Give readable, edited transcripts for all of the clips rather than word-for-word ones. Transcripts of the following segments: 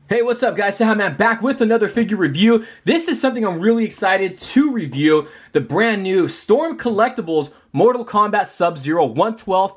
Hey, what's up guys? Cejaman back with another figure review. This is something I'm really excited to review. The brand new Storm Collectibles Mortal Kombat Sub-Zero 1/12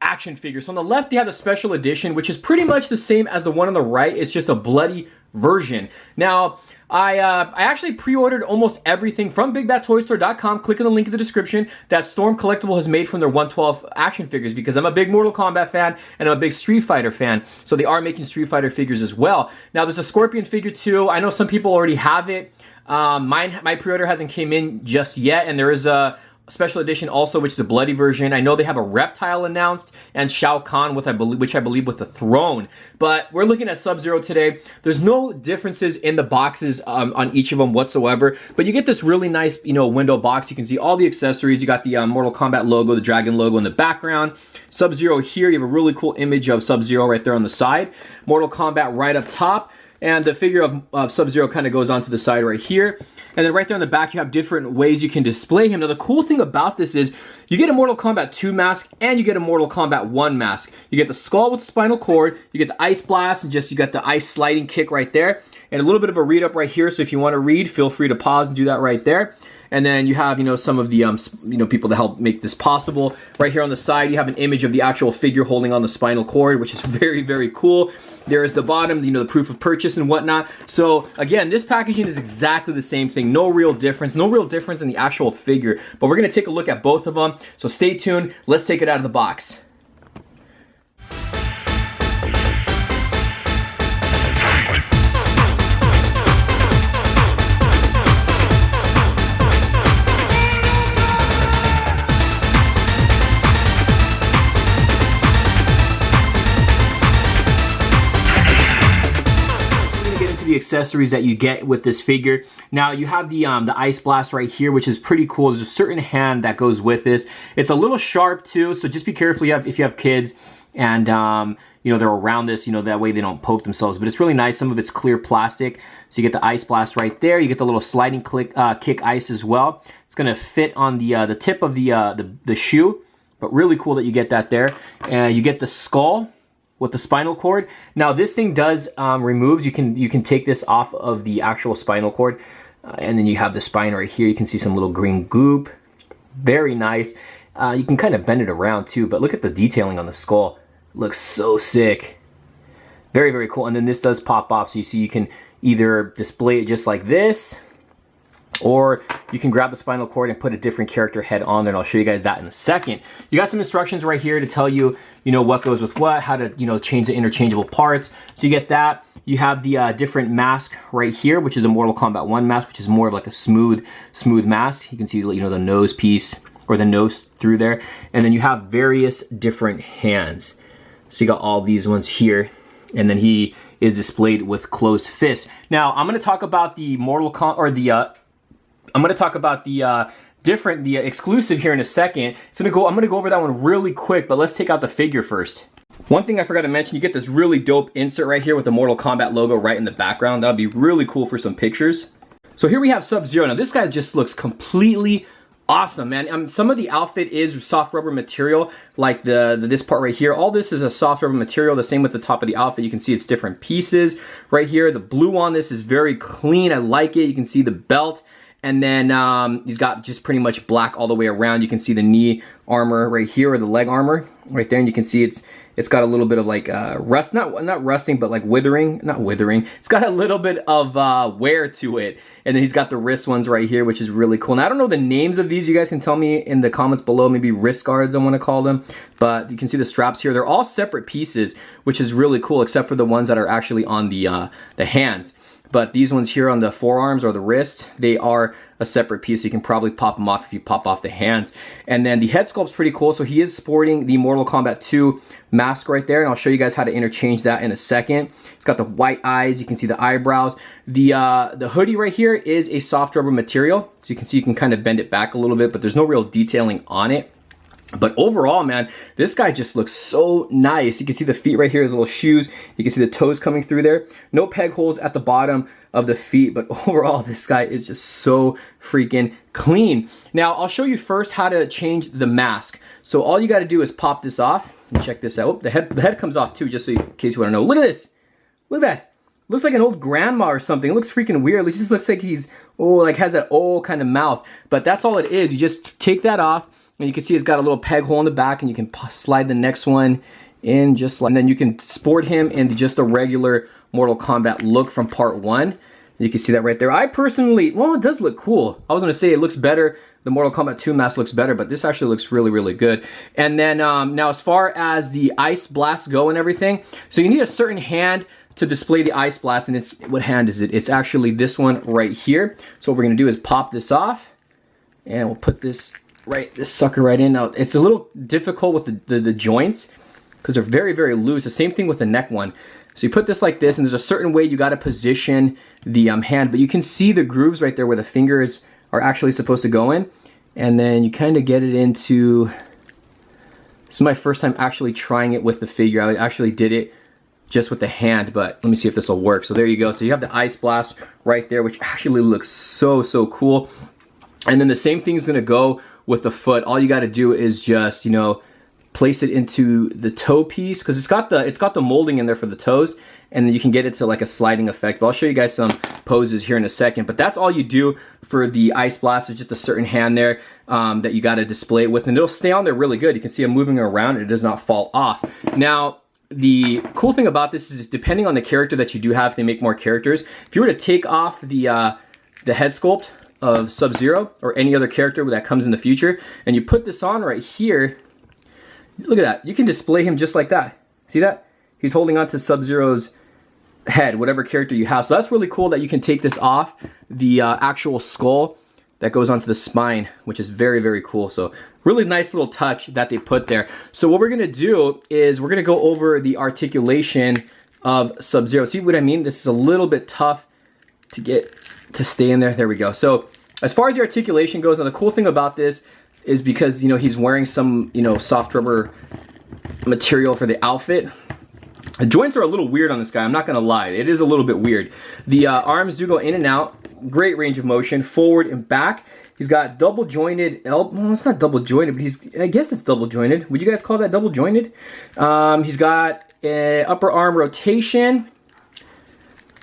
action figure. So on the left you have the special edition, which is pretty much the same as the one on the right. It's just a bloody version. Now, I actually pre-ordered almost everything from BigBadToyStore.com. Click on the link in the description that Storm Collectible has made from their 1/12 action figures, because I'm a big Mortal Kombat fan and I'm a big Street Fighter fan. So they are making Street Fighter figures as well. Now there's a Scorpion figure too. I know some people already have it. My pre-order hasn't came in just yet, and there is a special edition also, which is a bloody version. I know they have a reptile announced and Shao Kahn, which I believe with the throne. But we're looking at Sub-Zero today. There's no differences in the boxes on each of them whatsoever. But you get this really nice, window box. You can see all the accessories. You got the Mortal Kombat logo, the dragon logo in the background. Sub-Zero here. You have a really cool image of Sub-Zero right there on the side. Mortal Kombat right up top. And the figure of Sub-Zero kind of goes onto the side right here. And then right there on the back, you have different ways you can display him. Now, the cool thing about this is you get a Mortal Kombat 2 mask and you get a Mortal Kombat 1 mask. You get the skull with the spinal cord, you get the ice blast, and you got the ice sliding kick right there. And a little bit of a read up right here, so if you want to read, feel free to pause and do that right there. And then you have, some of the, people that help make this possible. Right here on the side, you have an image of the actual figure holding on the spinal cord, which is very, very cool. There is the bottom, the proof of purchase and whatnot. So again, this packaging is exactly the same thing. No real difference in the actual figure. But we're going to take a look at both of them. So stay tuned. Let's take it out of the box. The accessories that you get with this figure. Now you have the ice blast right here, which is pretty cool. There's a certain hand that goes with this. It's a little sharp too, so just be careful if you have kids and they're around this, that way they don't poke themselves. But it's really nice. Some of it's clear plastic, so you get the ice blast right there. You get the little sliding kick ice as well. It's gonna fit on the tip of the shoe, but really cool that you get that there. And you get the skull with the spinal cord. Now this thing does removes. You can take this off of the actual spinal cord, and then you have the spine right here. You can see some little green goop. Very nice. You can kind of bend it around too, but look at the detailing on the skull. Looks so sick. Very, very cool. And then this does pop off, so you see you can either display it just like this, or you can grab the spinal cord and put a different character head on there, and I'll show you guys that in a second. You got some instructions right here to tell you, what goes with what, how to, change the interchangeable parts. So you get that. You have the different mask right here, which is a Mortal Kombat 1 mask, which is more of like a smooth mask. You can see, the nose piece or the nose through there. And then you have various different hands. So you got all these ones here, and then he is displayed with closed fists. Now, I'm going to talk about the the exclusive here in a second. I'm gonna go over that one really quick, but let's take out the figure first. One thing I forgot to mention, you get this really dope insert right here with the Mortal Kombat logo right in the background. That'll be really cool for some pictures. So here we have Sub-Zero. Now this guy just looks completely awesome, man. Some of the outfit is soft rubber material, like this part right here. All this is a soft rubber material. The same with the top of the outfit. You can see it's different pieces right here. The blue on this is very clean. I like it. You can see the belt. And then he's got just pretty much black all the way around. You can see the knee armor right here, or the leg armor right there, and you can see it's got a little bit of like rust, not rusting, but like withering, not withering. It's got a little bit of wear to it. And then he's got the wrist ones right here, which is really cool. Now I don't know the names of these. You guys can tell me in the comments below. Maybe wrist guards I want to call them. But you can see the straps here. They're all separate pieces, which is really cool, except for the ones that are actually on the hands. But these ones here on the forearms or the wrist, they are a separate piece. You can probably pop them off if you pop off the hands. And then the head sculpt's pretty cool. So he is sporting the Mortal Kombat 2 mask right there, and I'll show you guys how to interchange that in a second. It's got the white eyes. You can see the eyebrows. The hoodie right here is a soft rubber material. So you can see you can kind of bend it back a little bit, but there's no real detailing on it. But overall, man, this guy just looks so nice. You can see the feet right here, his little shoes. You can see the toes coming through there. No peg holes at the bottom of the feet, but overall, this guy is just so freaking clean. Now, I'll show you first how to change the mask. So all you gotta do is pop this off, and check this out. The head comes off too, just so in case you wanna know. Look at this. Look at that. looks like an old grandma or something. It looks freaking weird. It just looks like he's, oh, like has that old kind of mouth. But that's all it is. You just take that off, and you can see it's got a little peg hole in the back, and you can slide the next one in just like, and then you can sport him into just a regular Mortal Kombat look from part 1. You can see that right there. I personally, well, it does look cool. I was gonna say it looks better. The Mortal Kombat 2 mask looks better, but this actually looks really, really good. And then now as far as the ice blasts go and everything, so you need a certain hand to display the ice blast, and it's, what hand is it? It's actually this one right here. So what we're gonna do is pop this off, and we'll put this sucker right in. Now it's a little difficult with the joints because they're very, very loose. The same thing with the neck one. So you put this like this, and there's a certain way you gotta position the hand, but you can see the grooves right there where the fingers are actually supposed to go in, and then you kind of get it into, this is my first time actually trying it with the figure. I actually did it just with the hand, but let me see if this will work. So there you go. So you have the ice blast right there, which actually looks so, so cool. And then the same thing is gonna go with the foot. All you gotta do is just, you know, place it into the toe piece, because it's got the molding in there for the toes, and then you can get it to like a sliding effect. But I'll show you guys some poses here in a second. But that's all you do for the ice blast. It's just a certain hand there that you got to display it with, and it'll stay on there really good. You can see I'm moving around, and it does not fall off. Now, the cool thing about this is depending on the character that you do have, they make more characters. If you were to take off the head sculpt of Sub-Zero or any other character that comes in the future, and you put this on right here, look at that. You can display him just like that. See that? He's holding on to Sub-Zero's head, whatever character you have. So that's really cool that you can take this off the actual skull that goes onto the spine, which is very, very cool. So really nice little touch that they put there. So what we're gonna do is we're gonna go over the articulation of Sub-Zero. See what I mean? This is a little bit tough to get to stay in there. There we go. So as far as the articulation goes, now the cool thing about this is because, you know, he's wearing some, you know, soft rubber material for the outfit. The joints are a little weird on this guy, I'm not gonna lie. It is a little bit weird. The arms do go in and out, great range of motion, forward and back. He's got double jointed elbow. Well, it's not double jointed, but I guess it's double jointed. Would you guys call that double jointed? He's got upper arm rotation.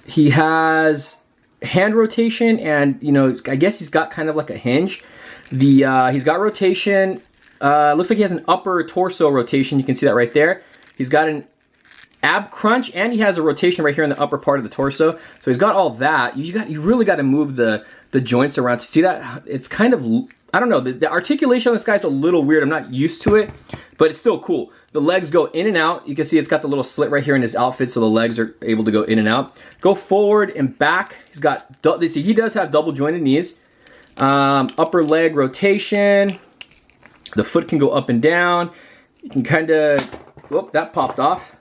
He has hand rotation, and, you know, I guess he's got kind of like a hinge. He's got rotation. Looks like he has an upper torso rotation. You can see that right there. He's got an ab crunch, and he has a rotation right here in the upper part of the torso. So he's got all that. You really got to move the joints around to see that. It's kind of, I don't know, the articulation on this guy's a little weird. I'm not used to it, but it's still cool. The legs go in and out. You can see it's got the little slit right here in his outfit, so the legs are able to go in and out. Go forward and back. He's got, see, he does have double jointed knees. Upper leg rotation. The foot can go up and down. You can kind of, whoop, that popped off.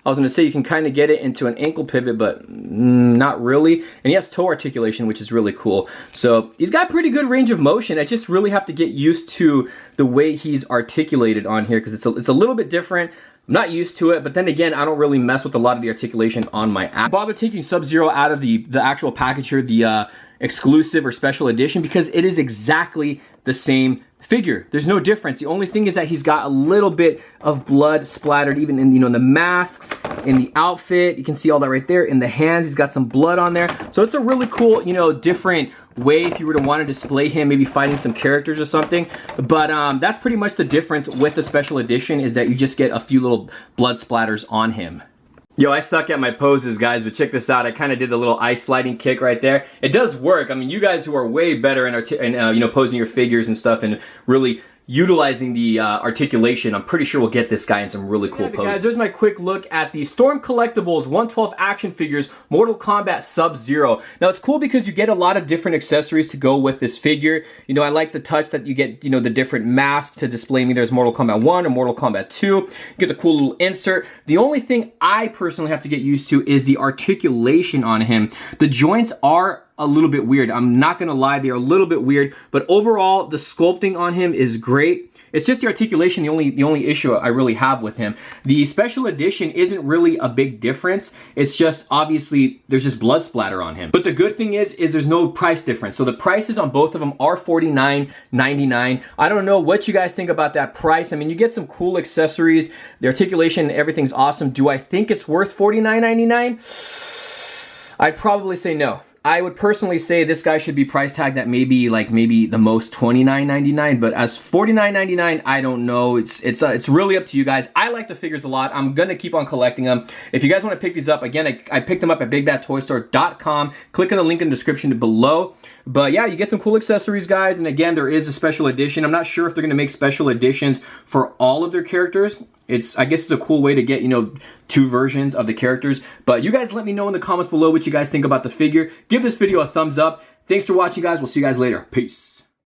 I was going to say you can kind of get it into an ankle pivot, but not really. And he has toe articulation, which is really cool. So he's got pretty good range of motion. I just really have to get used to the way he's articulated on here, because it's a little bit different. I'm not used to it, but then again, I don't really mess with a lot of the articulation on my app. Bother taking Sub-Zero out of the actual package here, the exclusive or special edition, because it is exactly the same figure. There's no difference. The only thing is that he's got a little bit of blood splattered even in, you know, in the masks, in the outfit. You can see all that right there. In the hands, he's got some blood on there. So it's a really cool, you know, different way if you were to want to display him, maybe fighting some characters or something. But that's pretty much the difference with the special edition, is that you just get a few little blood splatters on him. Yo, I suck at my poses, guys, but check this out. I kind of did the little ice sliding kick right there. It does work. I mean, you guys who are way better in you know, posing your figures and stuff and really utilizing the articulation, I'm pretty sure we'll get this guy in some really cool poses. Guys, there's my quick look at the Storm Collectibles 1/12 action figures Mortal Kombat Sub-Zero. Now it's cool because you get a lot of different accessories to go with this figure. You know, I like the touch that you get, you know, the different masks to display me. There's Mortal Kombat 1 or Mortal Kombat 2. You get the cool little insert. The only thing I personally have to get used to is the articulation on him. The joints are a little bit weird. I'm not gonna lie, they're a little bit weird, but overall the sculpting on him is great. It's just the articulation, the only issue I really have with him. The special edition isn't really a big difference. It's just, obviously, there's just blood splatter on him. But the good thing is there's no price difference. So the prices on both of them are $49.99. I don't know what you guys think about that price. I mean, you get some cool accessories. The articulation, everything's awesome. Do I think it's worth $49.99? I'd probably say no. I would personally say this guy should be price tagged at maybe the most $29.99, but as $49.99, I don't know. It's really up to you guys. I like the figures a lot. I'm gonna keep on collecting them. If you guys want to pick these up, again, I picked them up at BigBadToyStore.com. Click on the link in the description below. But yeah, you get some cool accessories, guys. And again, there is a special edition. I'm not sure if they're gonna make special editions for all of their characters. I guess it's a cool way to get, you know, 2 versions of the characters. But you guys let me know in the comments below what you guys think about the figure. Give this video a thumbs up. Thanks for watching, guys. We'll see you guys later. Peace.